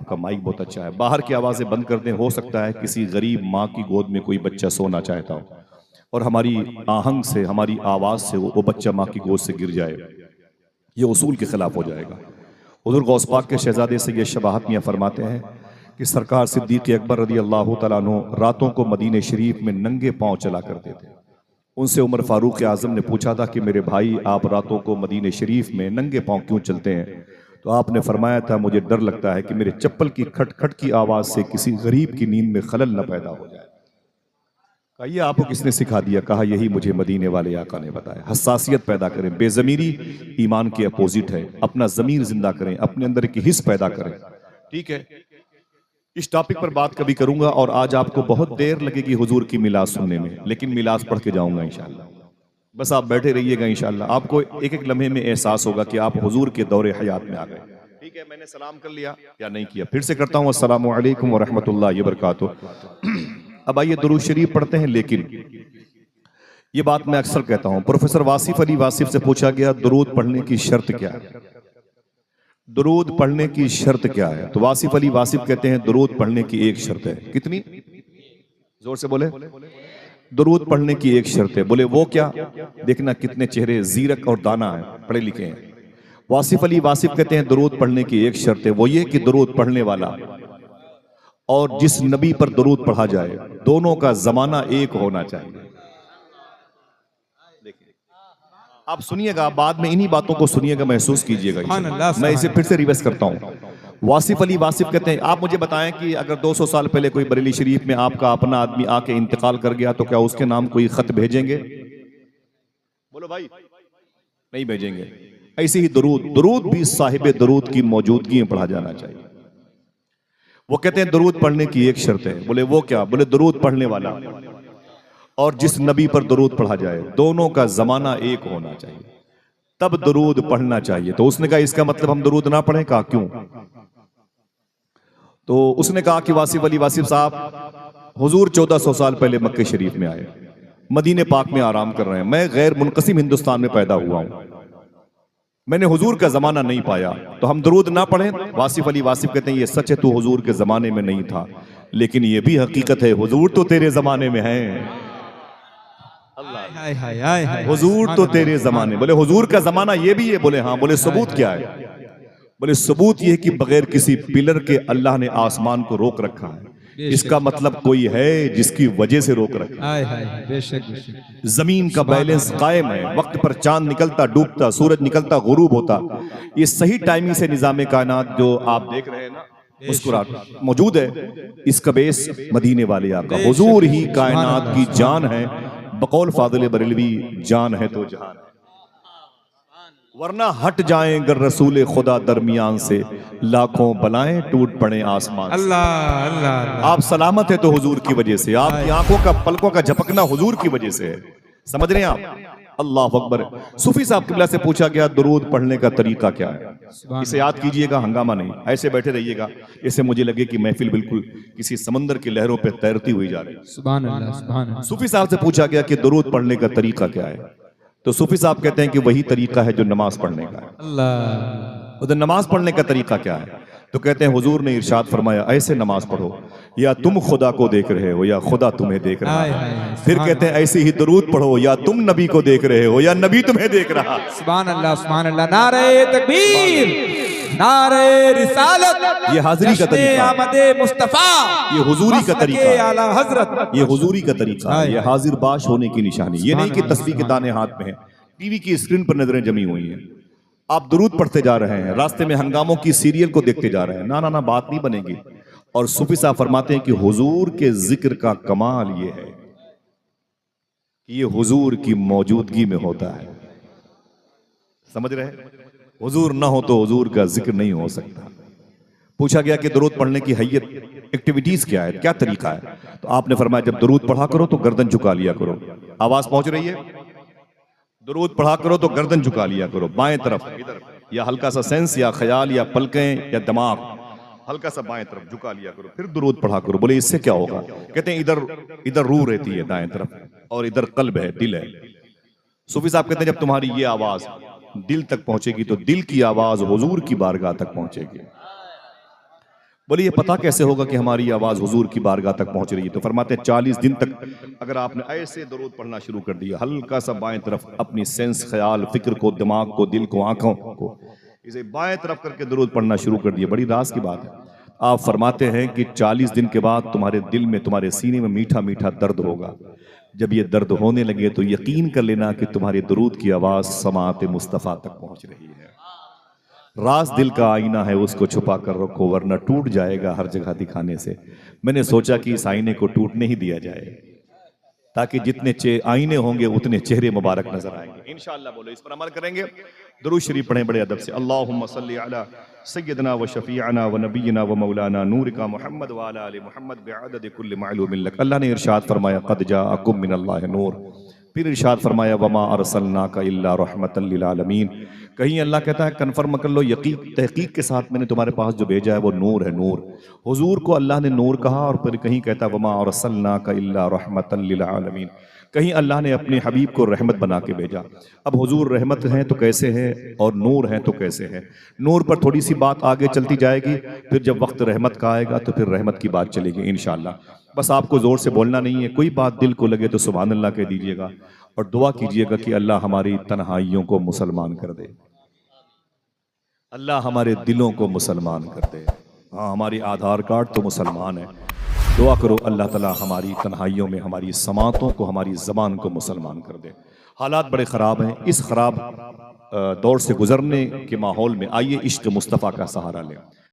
आपका माइक बहुत अच्छा है, बाहर की आवाज़ें बंद कर दें। हो सकता है किसी गरीब माँ की गोद में कोई बच्चा सोना चाहता हो और हमारी आहंग से, हमारी आवाज़ से वो बच्चा माँ की गोद से गिर जाए, ये उसूल के खिलाफ हो जाएगा। हुज़ूर गौस पाक के शहज़ादे सैयद शबाहत मियां फरमाते हैं कि सरकार सिद्दीक़ अकबर रज़ी अल्लाह तआला अन्हु रातों को मदीने शरीफ में नंगे पाँव चला करते थे। उनसे उमर फारूक आज़म ने पूछा था कि मेरे भाई, आप रातों को मदीने शरीफ में नंगे पाँव क्यों चलते हैं? तो आपने फरमाया था, मुझे डर लगता है कि मेरे चप्पल की खट खट की आवाज़ से किसी गरीब की नींद में खलल न पैदा हो जाए। कहा, ये आपको किसने सिखा दिया? कहा, यही मुझे मदीने वाले आका ने बताया। हसासियत पैदा करें, बेज़मीरी ईमान के अपोजिट है। अपना ज़मीर जिंदा करें, अपने अंदर की हिस्स पैदा करें। ठीक है, इस टॉपिक पर बात कभी करूंगा और आज आपको बहुत देर लगेगी हुजूर की मिलाद सुनने में, लेकिन मिलाद पढ़ के जाऊंगा इंशाअल्लाह। बस आप बैठे रहिएगा, इंशाअल्लाह आपको एक एक लम्हे में एहसास होगा कि आप हुजूर के दौरे हयात में आ गए। ठीक है, मैंने सलाम कर लिया या नहीं किया? फिर से करता हूँ, अस्सलामु अलैकुम व रहमतुल्लाहि व बरकातुहू। अब आइए दुरूद शरीफ पढ़ते हैं। लेकिन ये बात मैं अक्सर कहता हूँ, प्रोफेसर वासिफ अली वासिफ से पूछा गया, दुरूद पढ़ने की शर्त क्या है? दुरूद पढ़ने की शर्त क्या है? तो वासिफ अली वासिफ कहते हैं, दुरूद पढ़ने की एक शर्त है। कितनी? जोर से बोले। दुरूद पढ़ने की एक शर्त है। बोले वो क्या? देखना कितने चेहरे जीरक और दाना है, पढ़े लिखे हैं। वासिफ अली वासिफ कहते हैं, दुरूद पढ़ने की एक शर्त है, वो ये कि दुरूद पढ़ने वाला और जिस नबी पर दुरूद पढ़ा जाए, दोनों का जमाना एक होना चाहिए। आप सुनिएगा, बाद में इन्हीं बातों को सुनिएगा, महसूस कीजिएगा। मैं इसे फिर से रिवर्स करता हूं। वासिफ अली वासिफ कहते हैं, आप मुझे बताएं कि अगर 200 साल पहले कोई बरेली शरीफ में आपका अपना आदमी आके इंतकाल कर गया, तो क्या उसके नाम कोई खत भेजेंगे? बोलो भाई, नहीं भेजेंगे। ऐसे ही दुरूद भी साहिब दुरूद की मौजूदगी में पढ़ा जाना चाहिए। वो कहते हैं दुरूद पढ़ने की एक शर्त है। बोले वो क्या? बोले दुरूद पढ़ने वाला और जिस नबी पर दुरूद पढ़ा जाए, दोनों का जमाना एक होना चाहिए, तब दुरूद पढ़ना चाहिए। तो उसने कहा, इसका मतलब हम दुरूद ना पढ़ें? कहा क्यों? तो उसने कहा कि वासिफ अली वासिफ साहब, हुजूर 1400 साल पहले मक्के शरीफ में आए, मदीने पाक में आराम कर रहे हैं। मैं गैर मुनक़सिम हिंदुस्तान में पैदा हुआ हूं, मैंने हुजूर का जमाना नहीं पाया, तो हम दुरूद ना पढ़ें? वासिफ अली वासिफ कहते हैं, ये सच है, तू हुजूर के जमाने में नहीं था, लेकिन ये भी हकीकत है, हुजूर तो तेरे जमाने में हैं। हुजूर तो तेरे जमाने। बोले हुजूर का जमाना ये भी है? बोले हाँ। बोले सबूत क्या है? बोले सबूत ये कि बगैर किसी पिलर के अल्लाह ने आसमान को रोक रखा है। इसका मतलब कोई है जिसकी वजह से रोक रखा है। जमीन का बैलेंस कायम है, वक्त पर चांद निकलता डूबता, सूरज निकलता गुरूब होता, ये सही टाइमिंग से निजाम कायनात जो आप देख रहे हैं ना, मुस्कुराहट मौजूद है। इसका बेस मदीने वाले आका हुजूर ही कायनात की जान है। बकौल फादिल बरेलवी, जान है तो जहान है, वरना हट जाएं अगर रसूल खुदा दरमियान से, लाखों बलाएं टूट पड़े आसमान से। अल्लाह अल्लाह। आप सलामत है तो हुजूर की वजह से, आपकी आंखों का पलकों का झपकना हुजूर की वजह से है। समझ रहे हैं आप? अल्लाह अकबर। सूफी साहब किबला से पूछा गया, दुरूद पढ़ने का तरीका क्या है? इसे याद कीजिएगा, हंगामा नहीं, ऐसे बैठे रहिएगा, इससे मुझे लगे कि महफिल बिल्कुल किसी समंदर की लहरों पर तैरती हुई जा रही है। सुभान अल्लाह, सुभान अल्लाह। सूफी साहब से पूछा गया कि दुरूद पढ़ने का तरीका क्या है? तो सूफी साहब कहते हैं कि वही तरीका है जो नमाज पढ़ने का है। अल्लाह। उधर नमाज पढ़ने का तरीका क्या है? तो कहते हैं हुजूर ने इरशाद फरमाया, ऐसे नमाज पढ़ो या तुम खुदा को देख रहे हो या खुदा तुम्हें देख रहा है। फिर कहते हैं ऐसे ही दुरूद पढ़ो या तुम नबी को देख रहे हो या नबी तुम्हें देख रहा है। सुभान अल्लाह, सुभान अल्लाह। नारे तकबीर, नारे रिसालत, ये हाजिरी का तरीका है, मुस्तफा, ये हुजूरी का तरीका है, ये हुजूरी का तरीका है, ये हाजिर बाश होने की निशानी। ये नहीं कि तस्बीह के दाने हाथ में है, टीवी की स्क्रीन पर नजरें जमी हुई हैं, आप दुरूद पढ़ते जा रहे हैं, रास्ते में हंगामों की सीरियल को देखते जा रहे हैं। ना ना ना, बात नहीं बनेगी। और सूफी साहब फरमाते हैं कि हुजूर के जिक्र का कमाल ये है कि ये हुजूर की मौजूदगी में होता है। समझ रहे हैं? हुजूर ना हो तो हुजूर का जिक्र नहीं हो सकता। पूछा गया कि दुरूद पढ़ने की हैयत, एक्टिविटीज क्या है, क्या तरीका है? तो आपने फरमाया, जब दुरूद पढ़ा करो तो गर्दन झुका लिया करो। आवाज पहुंच रही है? दुरूद पढ़ा करो तो गर्दन झुका लिया करो, बाएं तरफ, इधर, या हल्का सा सेंस या ख्याल या पलकें या दिमाग हल्का सा बाएं तरफ झुका लिया करो, फिर दुरूद पढ़ा करो। बोले इससे क्या होगा? कहते हैं इधर इधर रूह रहती है दाएं तरफ और इधर कल्ब है, दिल है। सूफी साहब कहते हैं जब तुम्हारी ये आवाज दिल तक पहुंचेगी तो दिल की आवाज हुजूर की बारगाह तक पहुंचेगी। बोले ये पता कैसे होगा कि हमारी आवाज़ हुजूर की बारगाह तक पहुंच रही है? तो फरमाते हैं 40 दिन तक अगर आपने ऐसे दरूद पढ़ना शुरू कर दिया, हल्का सा बाएं तरफ अपनी सेंस, ख्याल, फिक्र को, दिमाग को, दिल को, आंखों को इसे बाएं तरफ करके दरूद पढ़ना शुरू कर दिया, बड़ी राज की बात है। आप फरमाते हैं कि 40 दिन के बाद तुम्हारे दिल में, तुम्हारे सीने में मीठा मीठा दर्द होगा। जब ये दर्द होने लगे तो यकीन कर लेना कि तुम्हारे दरूद की आवाज़ समात मुस्तफ़ा तक पहुंच रही है। राज दिल का आईना है, उसको छुपा कर रखो वरना टूट जाएगा हर जगह दिखाने से। मैंने सोचा कि इस आईने को टूटने ही दिया जाए, ताकि जितने आईने होंगे उतने चेहरे मुबारक नजर आएंगे। इंशाअल्लाह बोलो, इस पर अमल करेंगे। दुरूद शरीफ पढ़ें बड़े अदब से। अल्लाहुम्मा सल्ली अला सय्यदना व शफीअना व नबीना व मौलाना नूर का मोहम्मद व अला आलि मोहम्मद बिअदद कुल्ल मालूमिन लक। अल्लाह ने इरशाद फरमाया क़द जाअकुम मिनल्लाहि नूर। फिर इरशाद फरमाया वमा अरसलनाका इल्ला रहमतल लिल आलमीन। कहीं अल्लाह कहता है कन्फर्म कर लो, यकीन तहकीक के साथ मैंने तुम्हारे पास जो भेजा है वो नूर है, नूर। हुजूर को अल्लाह ने नूर कहा, और फिर कहीं कहता वमा अरसलनाका इल्ला रहमतल लिल आलमीन। कहीं अल्लाह ने अपने हबीब को रहमत बना के भेजा। अब हुजूर रहमत हैं तो कैसे हैं, और नूर हैं तो कैसे हैं? नूर पर थोड़ी सी बात आगे चलती जाएगी, फिर जब वक्त रहमत का आएगा तो फिर रहमत की बात चलेगी इंशाअल्लाह। बस आपको जोर से बोलना नहीं है, कोई बात दिल को लगे तो सुभान अल्लाह कह दीजिएगा, और दुआ कीजिएगा कि अल्लाह हमारी तन्हाइयों को मुसलमान कर दे, अल्लाह हमारे दिलों को मुसलमान कर दे। हाँ, हमारी आधार कार्ड तो मुसलमान है, दुआ करो अल्लाह ताला हमारी तन्हाइयों में हमारी समातों को, हमारी ज़बान को मुसलमान कर दे। हालात बड़े ख़राब हैं, इस ख़राब दौर से गुज़रने के माहौल में आइए इश्क़ मुस्तफ़ा का सहारा लें।